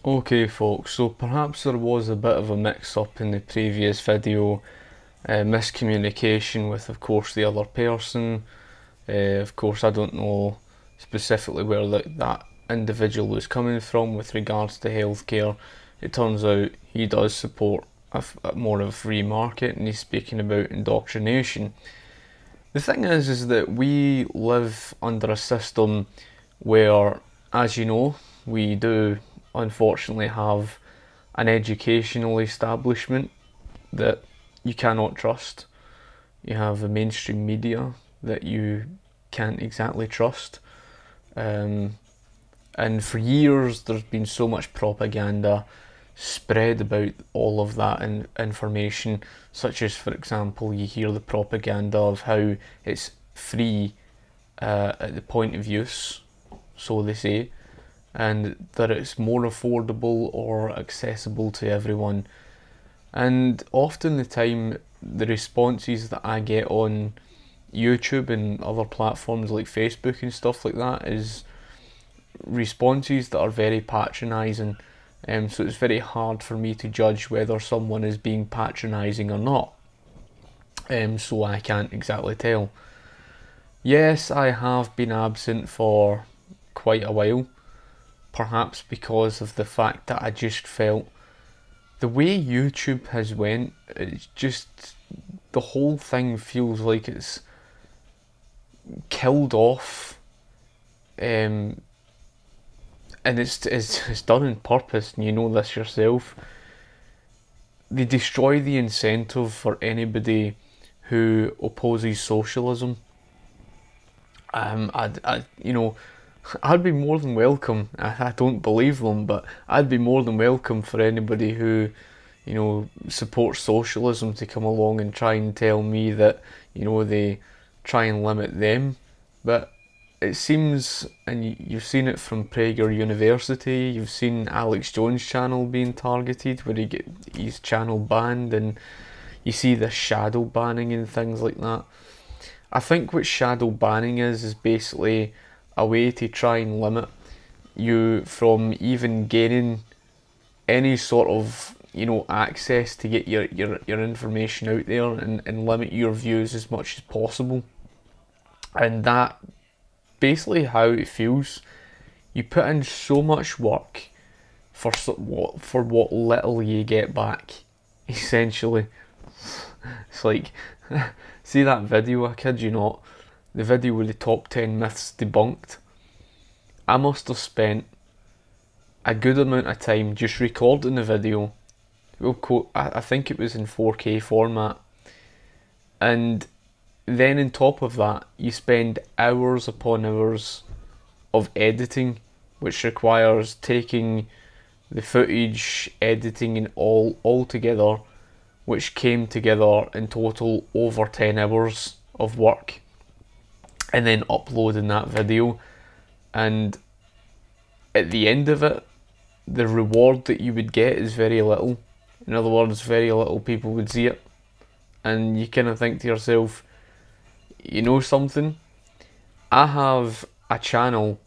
Okay folks, so perhaps there was a bit of a mix-up in the previous video, miscommunication with of course the other person. Of course I don't know specifically where that individual was coming from with regards to healthcare. It turns out he does support more of a free market, and he's speaking about indoctrination. The thing is that we live under a system where, as you know, we do unfortunately have an educational establishment that you cannot trust. You have the mainstream media that you can't exactly trust. And for years there's been so much propaganda spread about all of that information, such as, for example, you hear the propaganda of how it's free at the point of use, so they say, and that it's more affordable or accessible to everyone. And often the time the responses that I get on YouTube and other platforms like Facebook and stuff like that is responses that are very patronising. So it's very hard for me to judge whether someone is being patronising or not. So I can't exactly tell. Yes, I have been absent for quite a while, perhaps because of the fact that I just felt the way YouTube has went, it's just, the whole thing feels like it's killed off, and it's done on purpose, and you know this yourself. They destroy the incentive for anybody who opposes socialism. I'd be more than welcome. I don't believe them, but I'd be more than welcome for anybody who, supports socialism to come along and try and tell me that, they try and limit them. But it seems, and you've seen it from Prager University, you've seen Alex Jones' channel being targeted, where he get his channel banned, and you see the shadow banning and things like that. I think what shadow banning is basically a way to try and limit you from even gaining any sort of access to get your information out there, and limit your views as much as possible. And that basically how it feels. You put in so much work for what little you get back, essentially. It's like, see that video, I kid you not, the video with the top 10 myths debunked. I must have spent a good amount of time just recording the video. I think it was in 4K format. And then on top of that, you spend hours upon hours of editing, which requires taking the footage, editing and all together, which came together in total over 10 hours of work, and then uploading that video. And at the end of it, the reward that you would get is very little. In other words, very little people would see it. And you kind of think to yourself, you know something? I have a channel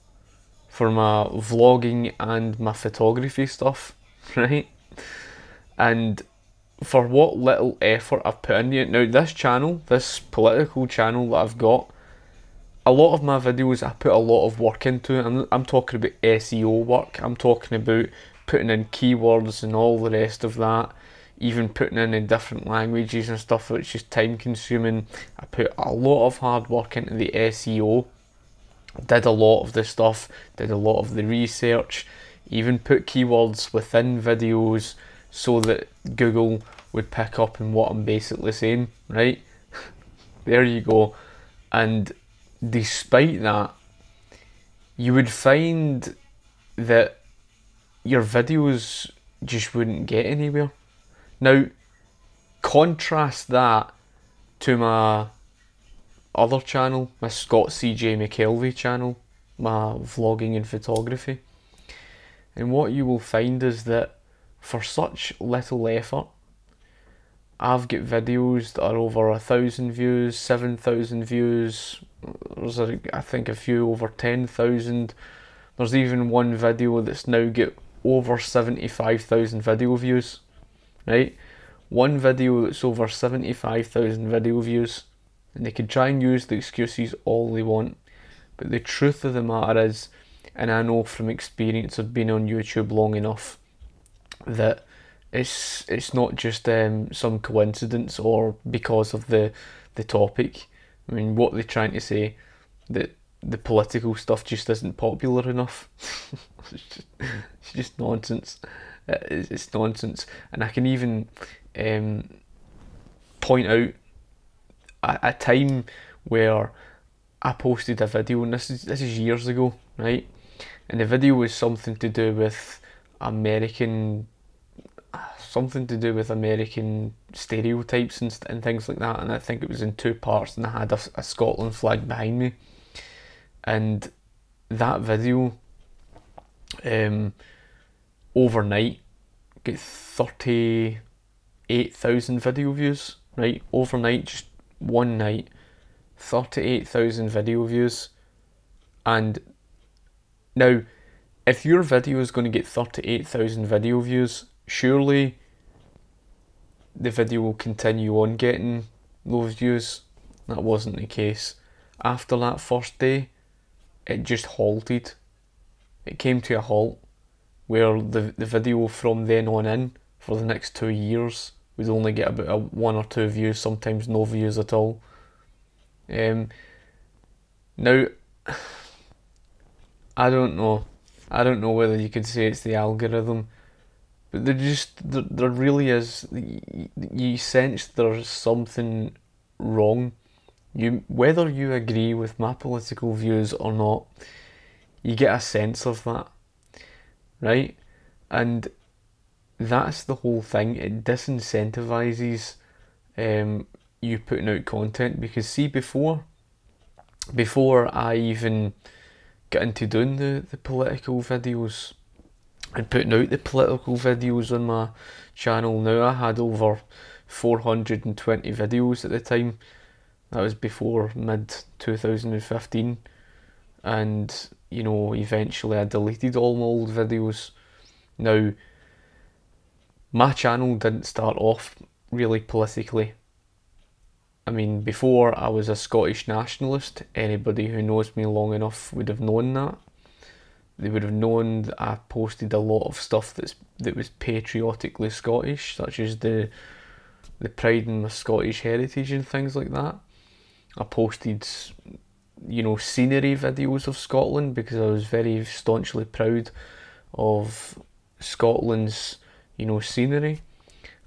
for my vlogging and my photography stuff, right? And for what little effort I've put into it. Now this channel, this political channel that I've got, a lot of my videos I put a lot of work into. I'm talking about SEO work, I'm talking about putting in keywords and all the rest of that, even putting in different languages and stuff, which is time consuming. I put a lot of hard work into the SEO, did a lot of the stuff, did a lot of the research, even put keywords within videos so that Google would pick up on what I'm basically saying, right? There you go. And despite that, you would find that your videos just wouldn't get anywhere. Now, contrast that to my other channel, my Scott CJ McKelvey channel, my vlogging and photography. And what you will find is that for such little effort, I've got videos that are over 1,000 views, 7,000 views. There's I think a few over 10,000. There's even one video that's now got over 75,000 video views, right? One video that's over 75,000 video views, and they can try and use the excuses all they want, but the truth of the matter is, and I know from experience of being on YouTube long enough, that it's not just some coincidence or because of the topic. I mean, what they're trying to say, that the political stuff just isn't popular enough. It's just nonsense. It's nonsense, and I can even point out a time where I posted a video, and this is years ago, right? And the video was something to do with American stereotypes and things like that, and I think it was in two parts, and I had a Scotland flag behind me, and that video overnight get 38,000 video views, right? Overnight, just one night, 38,000 video views. And now, if your video is going to get 38,000 video views, surely the video will continue on getting those views. That wasn't the case. After that first day, it just halted. It came to a halt, where the video from then on in, for the next 2 years, would only get about 1 or 2 views, sometimes no views at all. Now, I don't know whether you could say it's the algorithm, but there really is, you sense there's something wrong. Whether you agree with my political views or not, you get a sense of that, right? And that's the whole thing. It disincentivizes you putting out content, because see, before I even got into doing the political videos and putting out the political videos on my channel, now I had over 420 videos at the time. That was before mid 2015, and you know, eventually I deleted all my old videos. Now, my channel didn't start off really politically. I mean, before I was a Scottish nationalist. Anybody who knows me long enough would have known that. They would have known that I posted a lot of stuff that was patriotically Scottish, such as the pride in my Scottish heritage and things like that. I posted, you know, scenery videos of Scotland, because I was very staunchly proud of Scotland's, you know, scenery.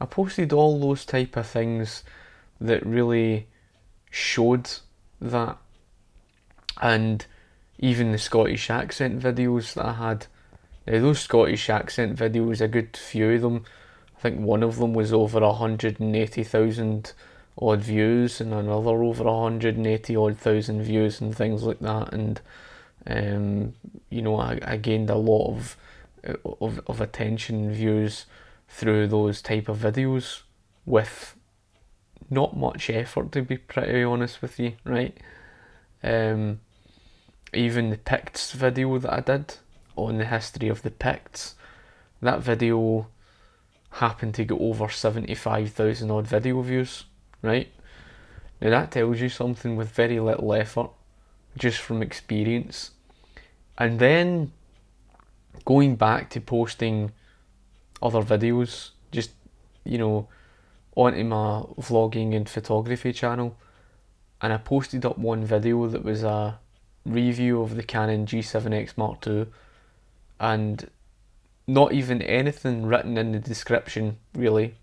I posted all those type of things that really showed that, and even the Scottish accent videos that I had. Now, those Scottish accent videos, a good few of them, I think one of them was over 180,000 odd views, and another over 180 odd thousand views and things like that. And you know, I gained a lot of attention and views through those type of videos with not much effort, to be pretty honest with you, right? Even the Picts video that I did on the history of the Picts, that video happened to get over 75,000 odd video views, right? Now that tells you something with very little effort, just from experience. And then going back to posting other videos, just, you know, onto my vlogging and photography channel, and I posted up one video that was a review of the Canon G7X Mark II, and not even anything written in the description, really,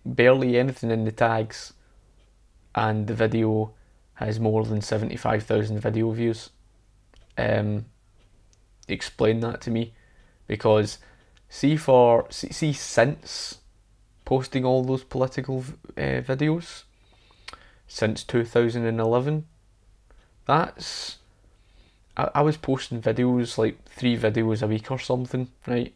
barely anything in the tags, and the video has more than 75,000 video views. Explain that to me, because see since posting all those political videos, since 2011, that's, I was posting videos, like 3 videos a week or something, right?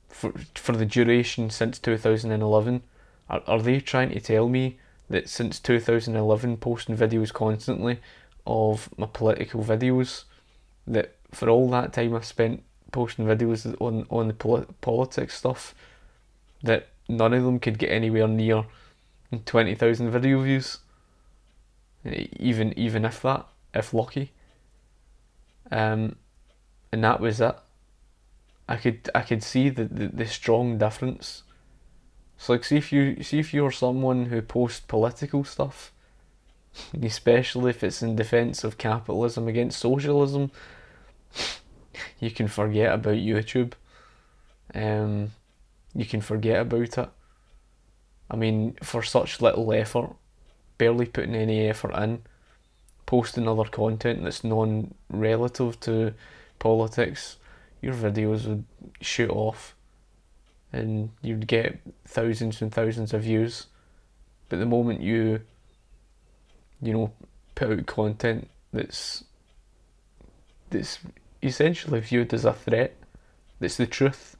For the duration since 2011. Are they trying to tell me that since 2011, posting videos constantly of my political videos, that for all that time I spent posting videos on the politics stuff, that none of them could get anywhere near 20,000 video views, even if that, if lucky. And that was it. I could see the strong difference. So like, see if you're someone who posts political stuff, especially if it's in defence of capitalism against socialism, you can forget about YouTube. You can forget about it. I mean, for such little effort, barely putting any effort in, posting other content that's non-relative to politics, your videos would shoot off and you'd get thousands and thousands of views. But the moment you put out content that's essentially viewed as a threat, that's the truth,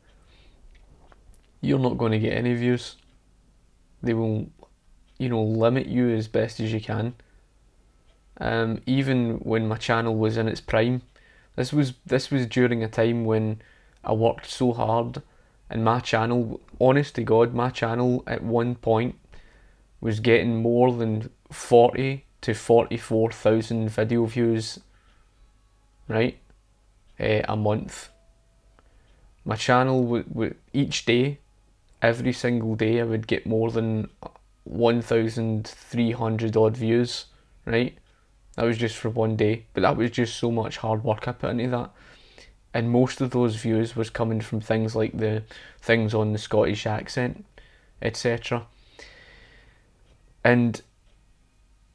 you're not going to get any views. They will, limit you as best as you can. Even when my channel was in its prime, this was during a time when I worked so hard, and my channel, honest to God, my channel at one point was getting more than 40 to 44,000 video views, right, a month. My channel would each day, every single day, I would get more than 1,300 odd views, right? That was just for one day, but that was just so much hard work I put into that. And most of those views was coming from things like the things on the Scottish accent, etc. And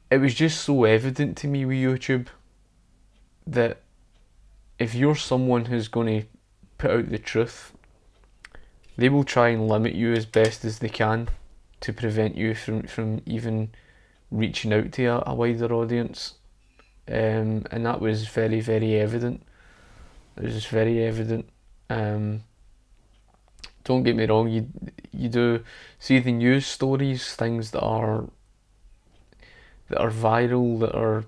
it was just so evident to me with YouTube that if you're someone who's going to put out the truth, they will try and limit you as best as they can to prevent you from even reaching out to a wider audience. And that was very, very evident. It was just very evident. Don't get me wrong, you do see the news stories, things that are viral, that are,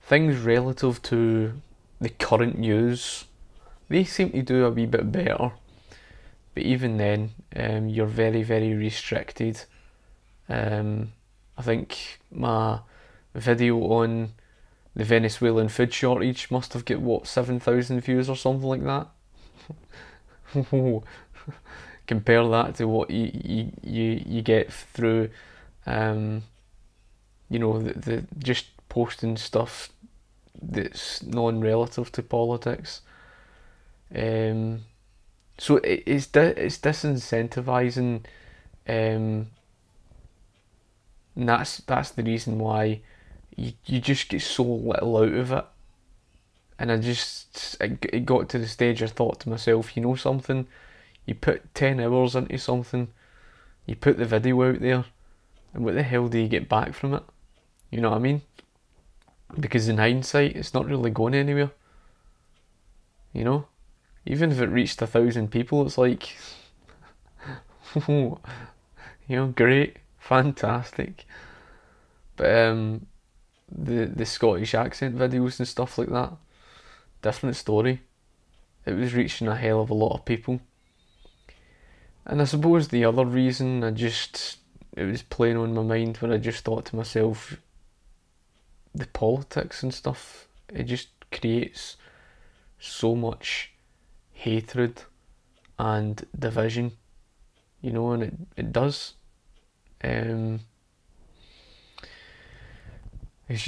things relative to the current news, they seem to do a wee bit better. But even then, you're very, very restricted. I think my video on the Venezuelan food shortage must have got 7,000 views or something like that. Compare that to what you get through, the just posting stuff that's non-relative to politics. So it's disincentivising, and that's the reason why you just get so little out of it. And it got to the stage I thought to myself, you know something, you put 10 hours into something, you put the video out there, and what the hell do you get back from it? You know what I mean? Because in hindsight, it's not really going anywhere. Even if it reached 1,000 people, it's like, great, fantastic. But the Scottish accent videos and stuff like that, different story. It was reaching a hell of a lot of people. And I suppose the other reason, it was playing on my mind when I just thought to myself, the politics and stuff, it just creates so much hatred and division, and it does. It's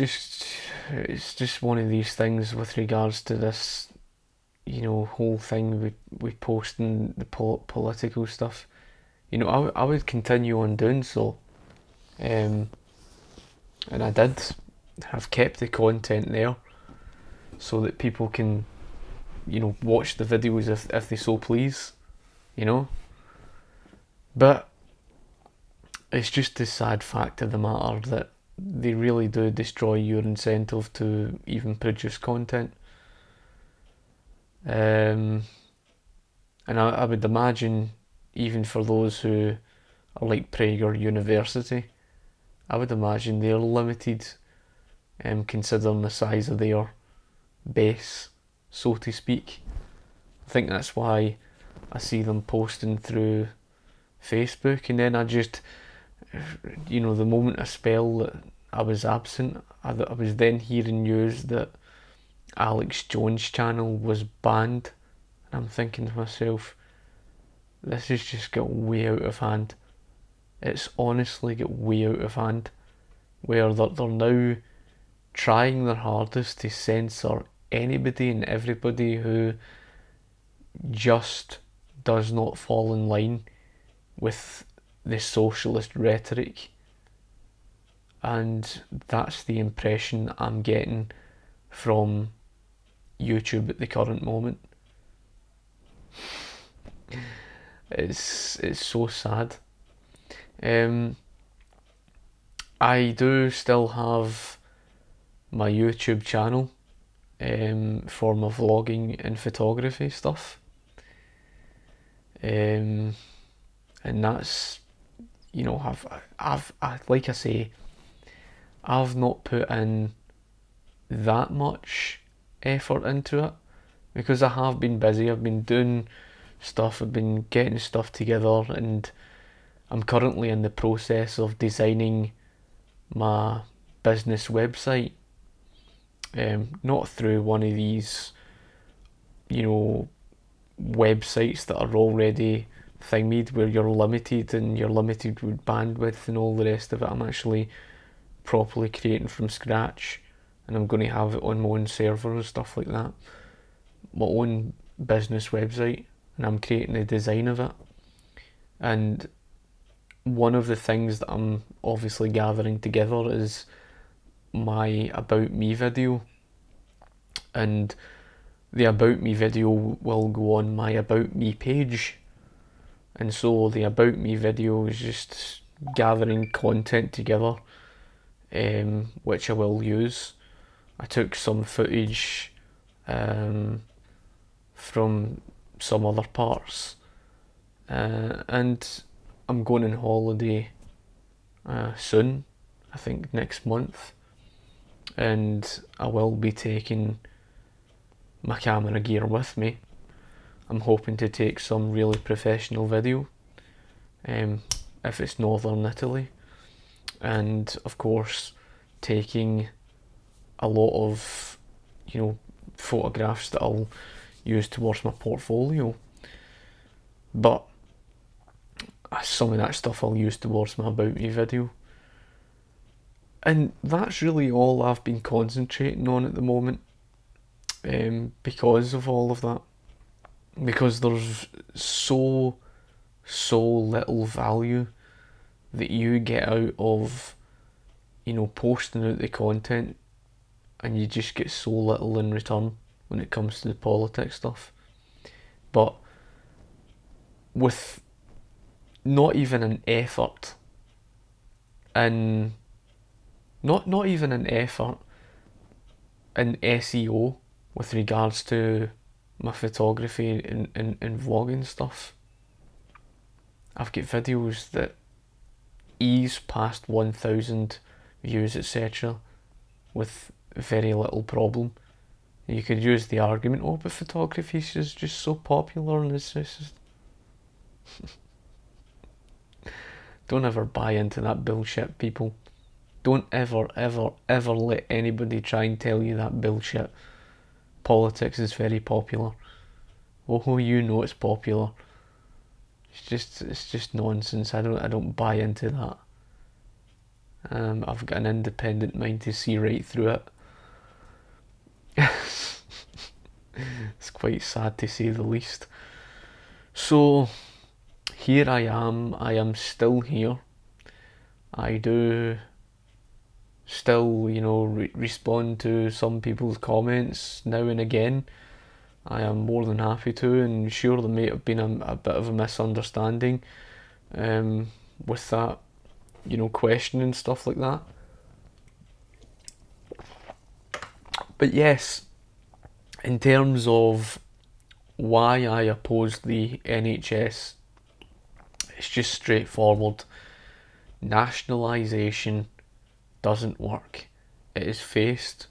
just one of these things with regards to this, whole thing with posting the political stuff. I would continue on doing so, and I did. Have kept the content there so that people can, watch the videos if they so please, But it's just the sad fact of the matter that they really do destroy your incentive to even produce content. And I would imagine, even for those who are like Prager University, I would imagine they're limited, considering the size of their base, so to speak. I think that's why I see them posting through Facebook, and then I just, you know, the moment a spell that I was absent, I was then hearing news that Alex Jones' channel was banned, and I'm thinking to myself, this has just got way out of hand. It's honestly got way out of hand, where they're now trying their hardest to censor anybody and everybody who just does not fall in line with the socialist rhetoric. And that's the impression I'm getting from YouTube at the current moment. It's so sad. I do still have my YouTube channel for my vlogging and photography stuff, and that's, you know, I've like I say, I've not put in that much effort into it because I have been busy. I've been doing stuff, I've been getting stuff together, and I'm currently in the process of designing my business website. Not through one of these, you know, websites that are already thingied where you're limited with bandwidth and all the rest of it. I'm actually properly creating from scratch, and I'm going to have it on my own server and stuff like that. My own business website, and I'm creating the design of it. And one of the things that I'm obviously gathering together is my About Me video, and the About Me video will go on my About Me page, and so the About Me video is just gathering content together, which I will use. I took some footage from some other parts, and I'm going on holiday soon, I think next month, and I will be taking my camera gear with me. I'm hoping to take some really professional video, if it's northern Italy, and of course taking a lot of, you know, photographs that I'll use towards my portfolio. But some of that stuff I'll use towards my About Me video. And that's really all I've been concentrating on at the moment, because of all of that. Because there's so little value that you get out of, you know, posting out the content, and you just get so little in return when it comes to the politics stuff. But with not even an effort in not even an effort in SEO with regards to my photography and vlogging stuff, I've got videos that ease past 1,000 views, etc. with very little problem. You could use the argument, oh, but photography is just so popular, and it's just don't ever buy into that bullshit, people. Don't ever let anybody try and tell you that bullshit. Politics is very popular. Oh, you know it's popular. It's just nonsense. I don't buy into that. I've got an independent mind to see right through it. It's quite sad to say the least. So here I am still here. I do still, you know, respond to some people's comments now and again. I am more than happy to, and sure there may have been a bit of a misunderstanding with that, you know, question and stuff like that. But yes, in terms of why I oppose the NHS, it's just straightforward. Nationalisation doesn't work. It is faced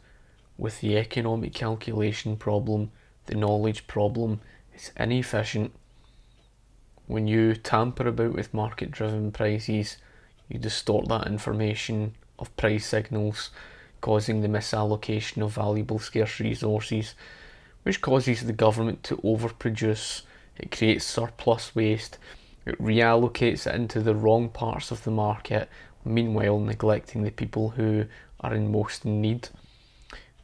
with the economic calculation problem, the knowledge problem, It's inefficient. When you tamper about with market-driven prices, you distort that information of price signals, causing the misallocation of valuable scarce resources, which causes the government to overproduce. It creates surplus waste. It reallocates it into the wrong parts of the market, meanwhile neglecting the people who are in most need.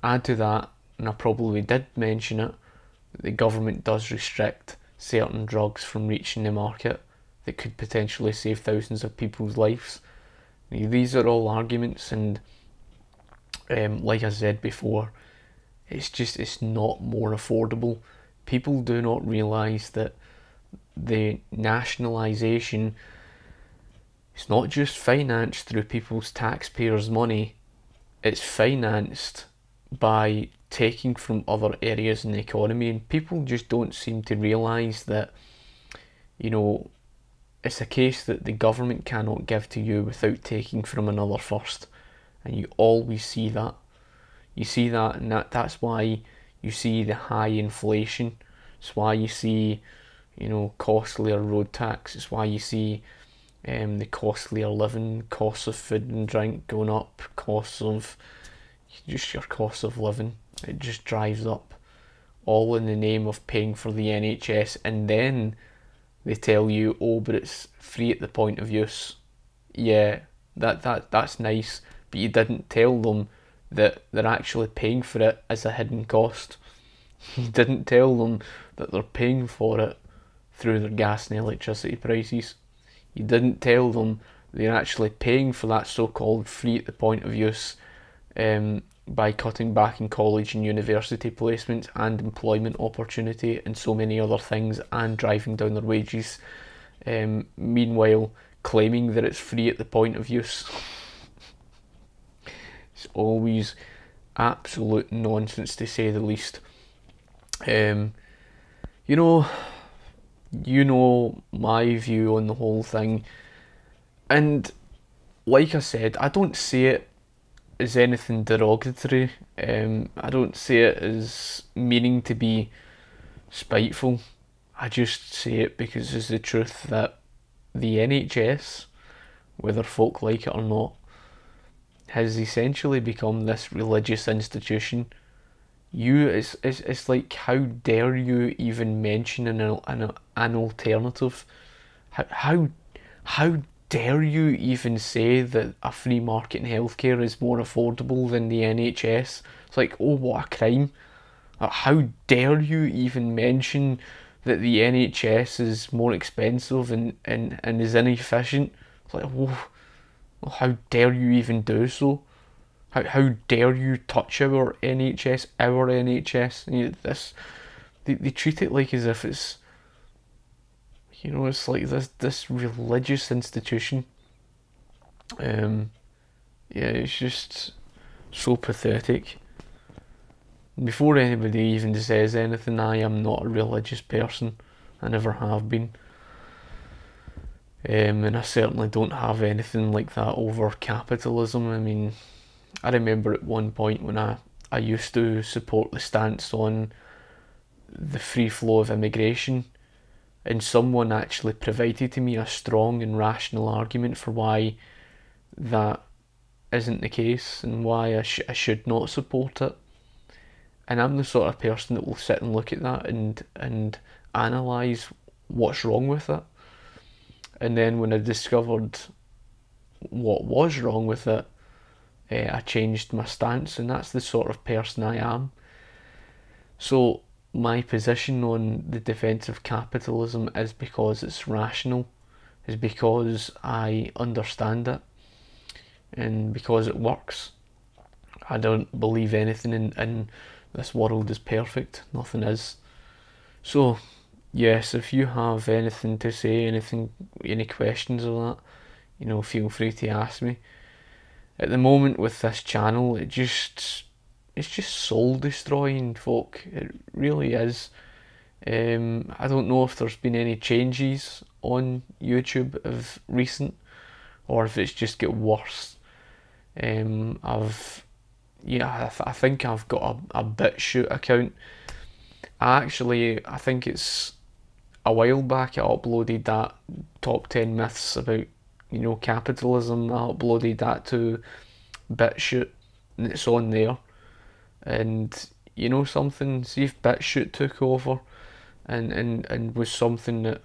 Add to that, and I probably did mention it, the government does restrict certain drugs from reaching the market that could potentially save thousands of people's lives. These are all arguments, and like I said before, it's not more affordable. People do not realise that the nationalisation is not just financed through people's taxpayers' money, it's financed by taking from other areas in the economy, and people just don't seem to realise that, it's a case that the government cannot give to you without taking from another first, and you always see that. You see that, and that's why you see the high inflation. It's why you see, costlier road tax. It's why you see the costlier living, costs of food and drink going up, costs of just your cost of living. It just drives up, all in the name of paying for the NHS, and then they tell you, oh, but it's free at the point of use. Yeah, that's nice, but you didn't tell them that they're actually paying for it as a hidden cost. You didn't tell them that they're paying for it through their gas and electricity prices. You didn't tell them they're actually paying for that so-called free at the point of use by cutting back in college and university placements and employment opportunity and so many other things, and driving down their wages, meanwhile claiming that it's free at the point of use. It's always absolute nonsense, to say the least. You know my view on the whole thing, and like I said, I don't see it as anything derogatory. I don't see it as meaning to be spiteful. I just say it because it's the truth that the NHS, whether folk like it or not, has essentially become this religious institution. It's like, how dare you even mention an alternative? How dare you even say that a free market in healthcare is more affordable than the NHS? It's like, oh, what a crime. How dare you even mention that the NHS is more expensive and is inefficient? It's like, oh, how dare you even do so? How dare you touch our NHS, they treat it like as if it's, it's like this religious institution. Yeah, it's just so pathetic. Before anybody even says anything, I am not a religious person. I never have been. And I certainly don't have anything like that over capitalism. I mean, I remember at one point when I used to support the stance on the free flow of immigration, and someone actually provided to me a strong and rational argument for why that isn't the case and why I should not support it. And I'm the sort of person that will sit and look at that and analyse what's wrong with it. And then when I discovered what was wrong with it, I changed my stance, and that's the sort of person I am. So my position on the defence of capitalism is because it's rational, is because I understand it, and because it works. I don't believe anything in this world is perfect. Nothing is. So yes, if you have anything to say, any questions of that, feel free to ask me. At the moment with this channel, it's just soul destroying, folk. It really is. I don't know if there's been any changes on YouTube of recent, or if it's just get worse. I think I've got a BitChute account, I think it's a while back I uploaded that top 10 myths about, capitalism. I uploaded that to BitChute and it's on there. And something, see if BitChute took over and was something that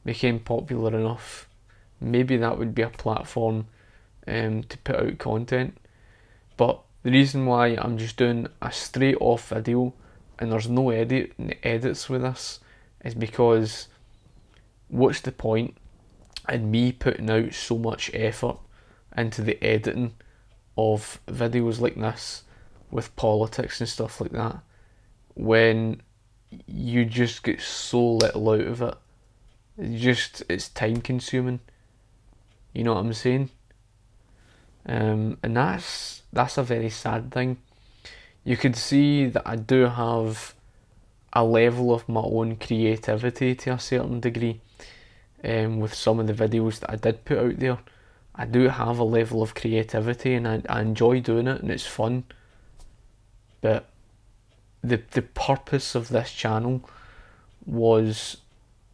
became popular enough, maybe that would be a platform to put out content. But the reason why I'm just doing a straight off video and there's no edits with this is because what's the point in me putting out so much effort into the editing of videos like this with politics and stuff like that when you just get so little out of it. It's time consuming. You know what I'm saying? And that's a very sad thing. You could see that I do have a level of my own creativity to a certain degree. With some of the videos that I did put out there, I do have a level of creativity and I enjoy doing it and it's fun. But the purpose of this channel was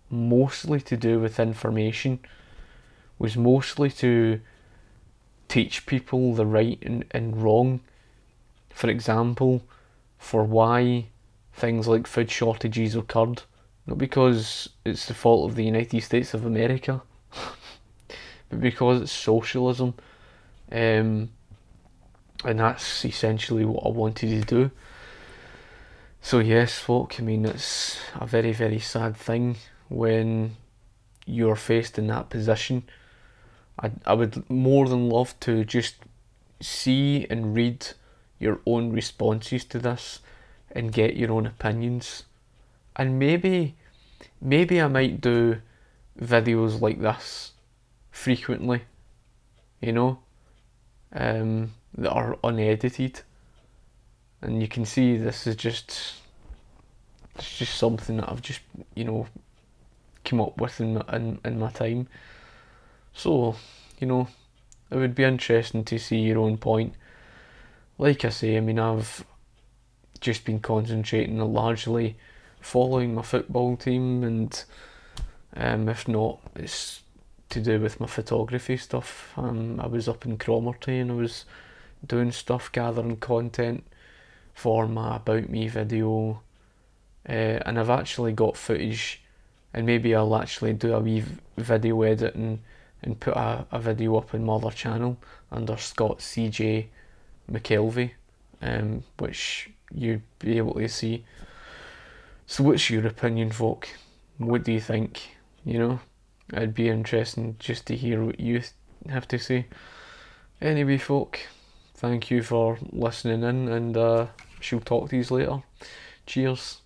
mostly to do with information, was mostly to teach people the right and wrong. For example, for why things like food shortages occurred, not because it's the fault of the United States of America, but because it's socialism. And that's essentially what I wanted to do. So yes, folk, I mean, it's a very, very sad thing when you're faced in that position. I would more than love to just see and read your own responses to this and get your own opinions. And maybe I might do videos like this frequently, that are unedited. And you can see this is it's just something that I've just, come up with in my time. So, it would be interesting to see your own point. Like I say, I mean, I've just been concentrating on largely following my football team, and if not, it's to do with my photography stuff. I was up in Cromarty and I was doing stuff, gathering content for my About Me video, and I've actually got footage, and maybe I'll actually do a wee video edit and put a video up on my other channel under Scott CJ McKelvey, which you'd be able to see. So what's your opinion, folk? What do you think? It'd be interesting just to hear what you have to say. Anyway, folk, thank you for listening in, and she'll talk to you later. Cheers.